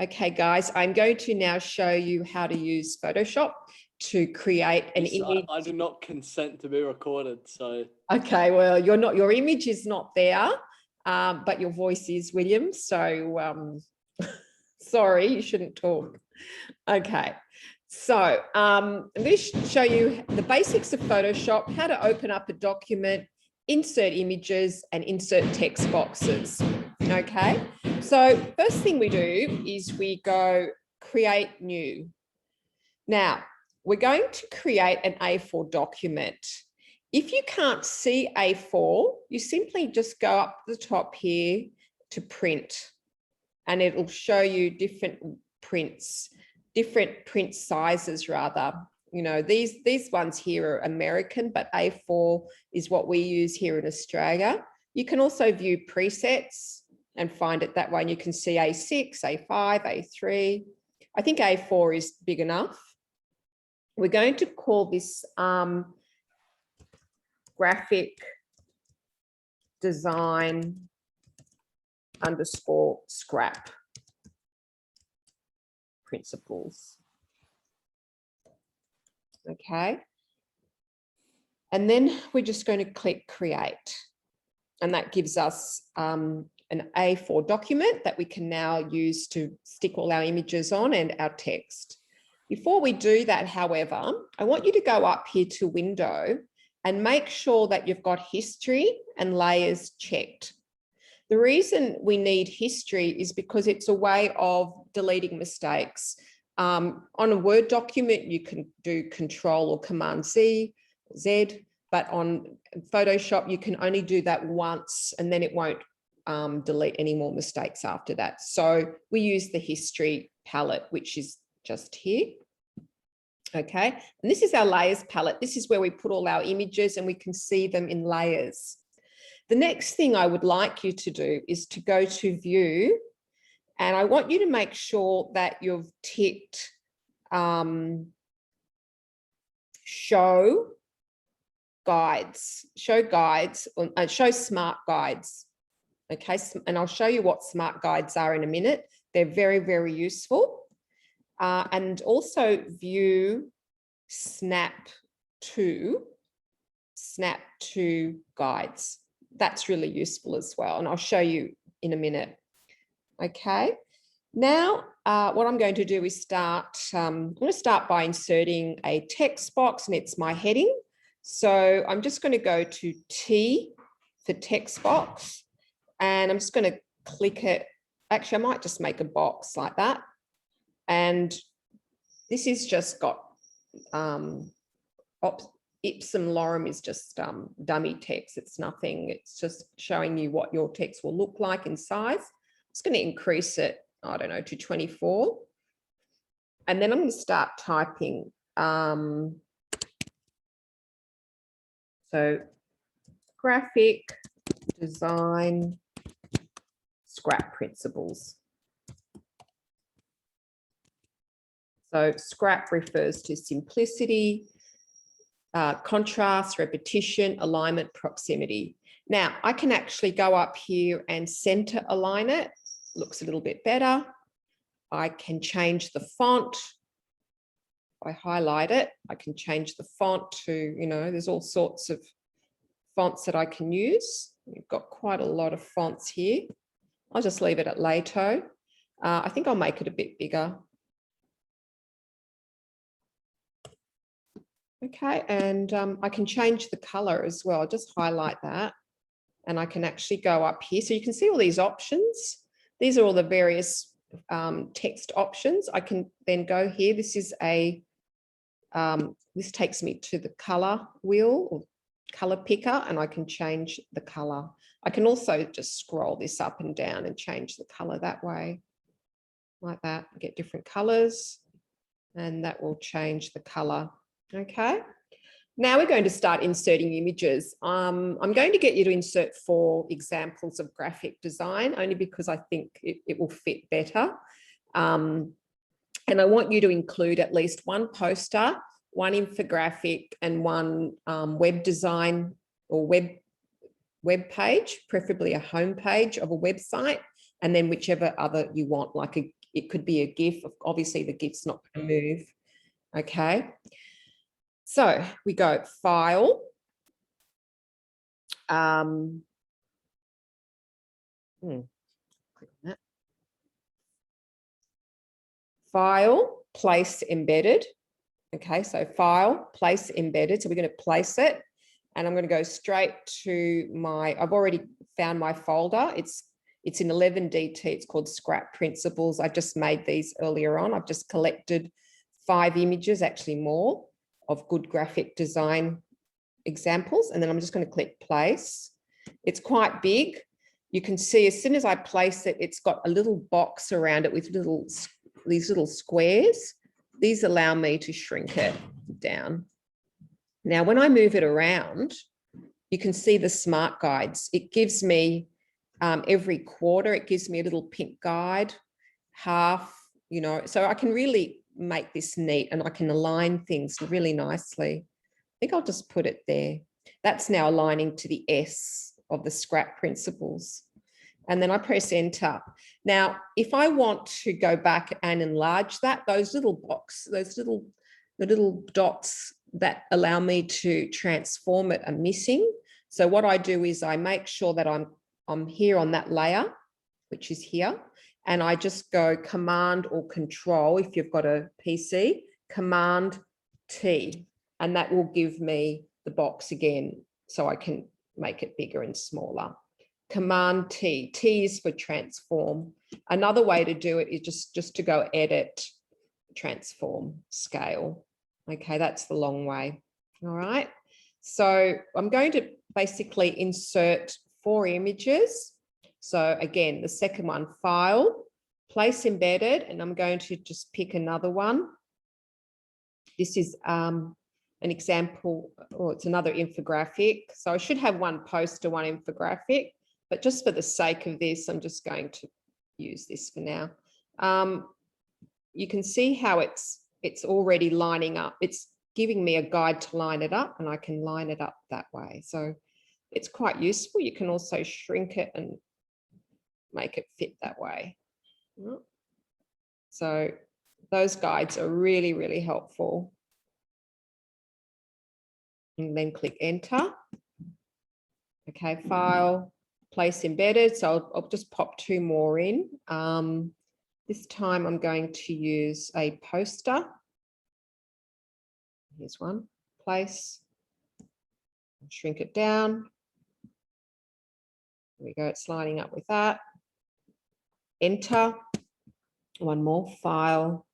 Okay, guys, I'm going to now show you how to use Photoshop to create an image. I do not consent to be recorded, so. Okay, well, your image is not there, but your voice is, William. So sorry, you shouldn't talk. Okay, so I'm going to show you the basics of Photoshop, how to open up a document, insert images and insert text boxes. Okay, so first thing we do is we go create new. Now, we're going to create an A4 document. If you can't see A4, you simply just go up the top here to print, and it'll show you different prints, different print sizes rather. You know, these ones here are American, but A4 is what we use here in Australia. You can also view presets and find it that way. And you can see A6, A5, A3. I think A4 is big enough. We're going to call this graphic design _ scrap principles. Okay. And then we're just going to click create. And that gives us an A4 document that we can now use to stick all our images on and our text. Before we do that, however, I want you to go up here to Window and make sure that you've got history and layers checked. The reason we need history is because it's a way of deleting mistakes. On a Word document, you can do Control or Command Z, but on Photoshop, you can only do that once and then it won't delete any more mistakes after that. So we use the history palette, which is just here. Okay, and this is our layers palette. This is where we put all our images and we can see them in layers. The next thing I would like you to do is to go to view, and I want you to make sure that you've ticked show guides, show smart guides. Okay, and I'll show you what smart guides are in a minute. They're very, very useful. And also view snap to guides. That's really useful as well. And I'll show you in a minute. Okay. Now, what I'm going to do is I'm going to start by inserting a text box, and it's my heading. So I'm just going to go to T for text box, and I'm just going to click it. Actually, I might just make a box like that. And this is just got ipsum lorem is just dummy text. It's nothing. It's just showing you what your text will look like in size. It's going to increase it, I don't know, to 24. And then I'm going to start typing. So graphic design scrap principles. So scrap refers to simplicity, contrast, repetition, alignment, proximity. Now I can actually go up here and center align it. Looks a little bit better. I can change the font. If I highlight it, I can change the font to, you know, there's all sorts of fonts that I can use. We've got quite a lot of fonts here. I'll just leave it at Lato. I think I'll make it a bit bigger. Okay, and I can change the color as well. Just highlight that, and I can actually go up here. So you can see all these options. These are all the various text options. I can then go here. This is this takes me to the color wheel or color picker, and I can change the color. I can also just scroll this up and down and change the color that way, like that. Get different colors, and that will change the color. Okay, now we're going to start inserting images. I'm going to get you to insert 4 examples of graphic design, only because I think it will fit better. And I want you to include at least 1 poster, 1 infographic, and 1 web design or web page, preferably a home page of a website, and then whichever other you want, like It could be a GIF. Obviously, the GIF's not going to move. Okay. So we go File. Click on that. File, Place Embedded. Okay, so File, Place Embedded. So we're going to place it. And I'm going to go straight to my, I've already found my folder. It's in 11DT. It's called S.C.R.A.P Principles. I just made these earlier on. I've just collected 5 images, actually more, of good graphic design examples. And then I'm just going to click Place. It's quite big. You can see as soon as I place it, it's got a little box around it with these little squares. These allow me to shrink it down. Now, when I move it around, you can see the smart guides. It gives me every quarter, it gives me a little pink guide, half, you know, so I can really make this neat and I can align things really nicely. I think I'll just put it there. That's now aligning to the S of the S.C.R.A.P principles. And then I press enter. Now, if I want to go back and enlarge that, those little the little dots that allow me to transform it are missing. So what I do is I make sure that I'm here on that layer, which is here, and I just go Command or Control if you've got a PC, Command T, and that will give me the box again so I can make it bigger and smaller. Command T, T is for transform. Another way to do it is just to go Edit, Transform, Scale. Okay, that's the long way. All right. So I'm going to basically insert 4 images. So again, the second one, File, Place Embedded, and I'm going to just pick another one. This is an example, or it's another infographic. So I should have one poster, one infographic, but just for the sake of this, I'm just going to use this for now. You can see how it's already lining up. It's giving me a guide to line it up, and I can line it up that way. So it's quite useful. You can also shrink it and make it fit that way. So those guides are really, really helpful. And then click enter. Okay, File, Place Embedded. So I'll just pop 2 more in. This time I'm going to use a poster. Here's one, Place, shrink it down. There we go, it's lining up with that. Enter. One more, File,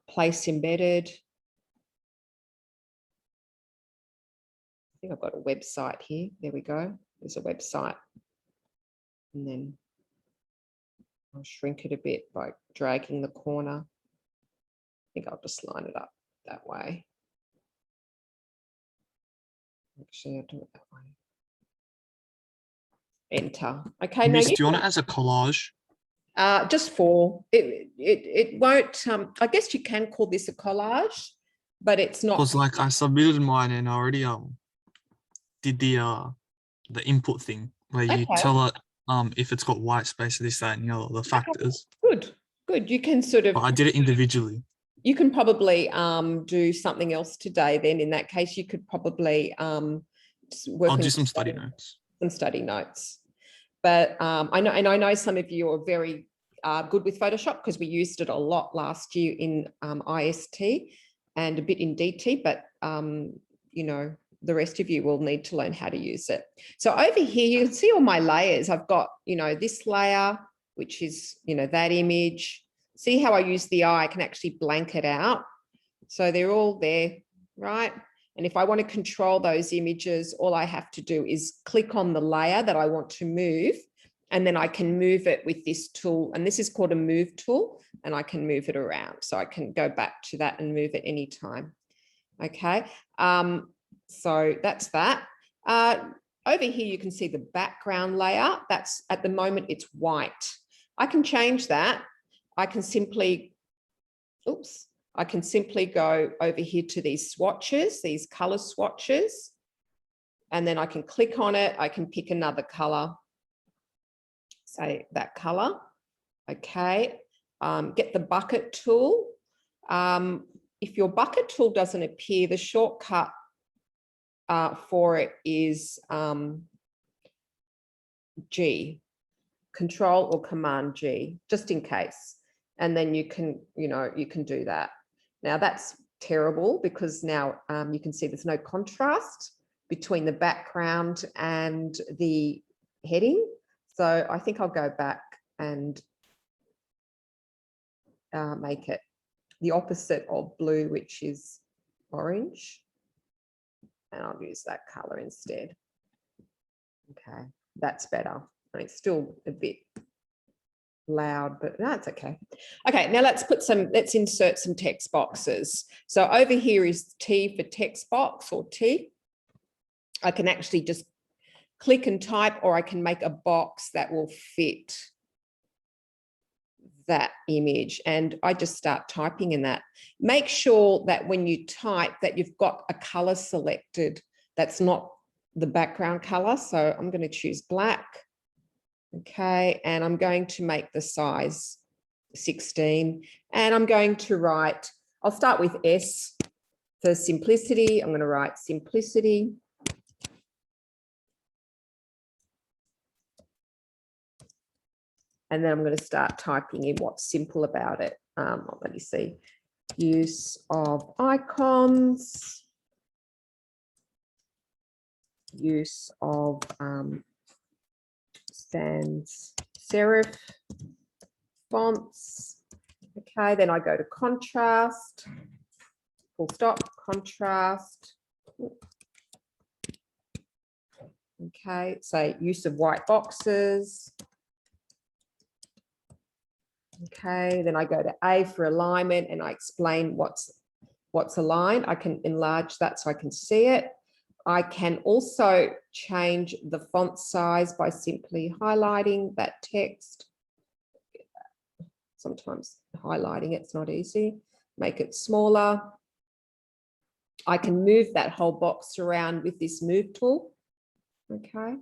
Place Embedded. I think I've got a website here. There we go. There's a website. And then I'll shrink it a bit by dragging the corner. I think I'll just line it up that way. Actually, I'll do it that way. Enter. Okay, Miss, now do you want it as a collage? Just 4. It won't. I guess you can call this a collage, but it's not. Because like I submitted mine and I already did the input thing where you tell it if it's got white space, this, that, and the other, the factors. Good. You can sort of. But I did it individually. You can probably do something else today. Then in that case, you could probably work. I'll do some study notes. Some study notes. But I know some of you are very good with Photoshop because we used it a lot last year in IST and a bit in DT, but you know, the rest of you will need to learn how to use it. So over here, you can see all my layers. I've got, you know, this layer, which is, you know, that image. See how I use the eye, I can actually blank it out. So they're all there, right? And if I want to control those images, all I have to do is click on the layer that I want to move, and then I can move it with this tool. And this is called a move tool, and I can move it around. So I can go back to that and move it anytime. Okay, so that's that. Over here, you can see the background layer. That's at the moment, it's white. I can change that. I can simply, I can simply go over here to these swatches, these color swatches, and then I can click on it. I can pick another color, say that color, Okay, get the bucket tool. If your bucket tool doesn't appear, the shortcut for it is G, Control or Command G, just in case. And then you can, you can do that. Now that's terrible because now you can see there's no contrast between the background and the heading. So I think I'll go back and make it the opposite of blue, which is orange. And I'll use that color instead. Okay, that's better. I mean, it's still a bit loud, but that's okay. Okay, now let's insert some text boxes. So over here is T for text box or T. I can actually just click and type, or I can make a box that will fit that image, and I just start typing in that. Make sure that when you type that you've got a color selected that's not the background color. So I'm going to choose black. Okay, and I'm going to make the size 16, and I'm going to write, I'll start with S for simplicity. I'm going to write simplicity. And then I'm going to start typing in what's simple about it. Let me see. Use of icons. Use of sans serif fonts. Okay, then I go to contrast. Full stop, contrast. Okay, so use of white boxes. Okay, then I go to A for alignment, and I explain what's aligned. I can enlarge that so I can see it. I can also change the font size by simply highlighting that text. Sometimes highlighting it's not easy. Make it smaller. I can move that whole box around with this move tool. Okay.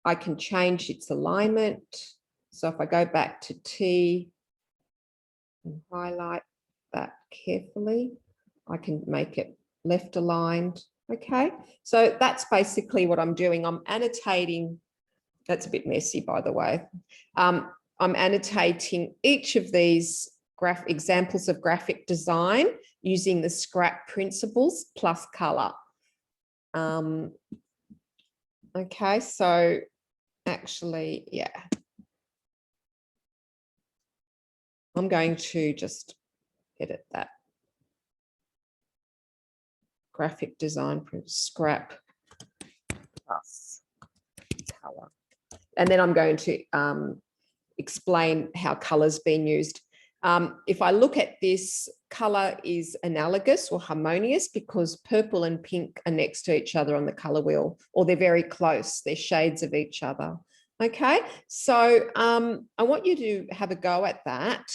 I can change its alignment. So if I go back to T and highlight that carefully, I can make it left aligned. Okay, so that's basically what I'm doing. I'm annotating. That's a bit messy, by the way. I'm annotating each of these examples of graphic design using the S.C.R.A.P principles plus color. Okay, so actually, yeah. I'm going to just edit that. Graphic design S.C.R.A.P plus color. And then I'm going to explain how color's been used. If I look at this, color is analogous or harmonious because purple and pink are next to each other on the color wheel, or they're very close. They're shades of each other. Okay, so I want you to have a go at that.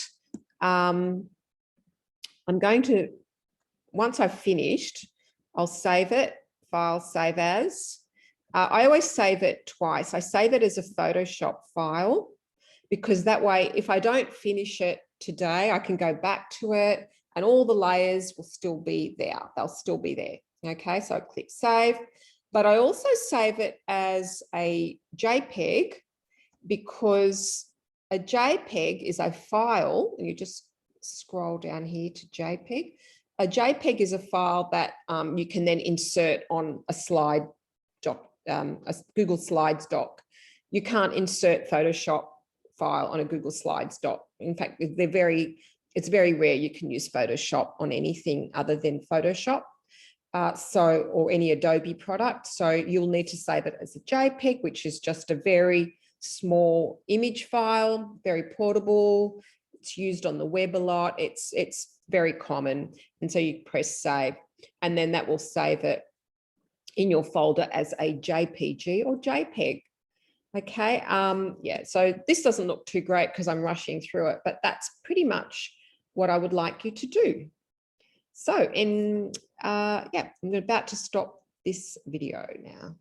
I'm going to, once I've finished, I'll save it, file, save as. I always save it twice. I save it as a Photoshop file because that way, if I don't finish it today, I can go back to it and all the layers will still be there. They'll still be there. Okay, so I click save, but I also save it as a JPEG because a JPEG is a file, and you just scroll down here to JPEG. A JPEG is a file that you can then insert on a slide doc, a Google Slides doc. You can't insert Photoshop file on a Google Slides doc. In fact, it's very rare you can use Photoshop on anything other than Photoshop. Or any Adobe product. So you'll need to save it as a JPEG, which is just a very small image file, very portable. It's used on the web a lot. It's very common. And so you press save, and then that will save it in your folder as a JPG or JPEG. Okay, yeah, so this doesn't look too great because I'm rushing through it, but that's pretty much what I would like you to do. So yeah, I'm about to stop this video now.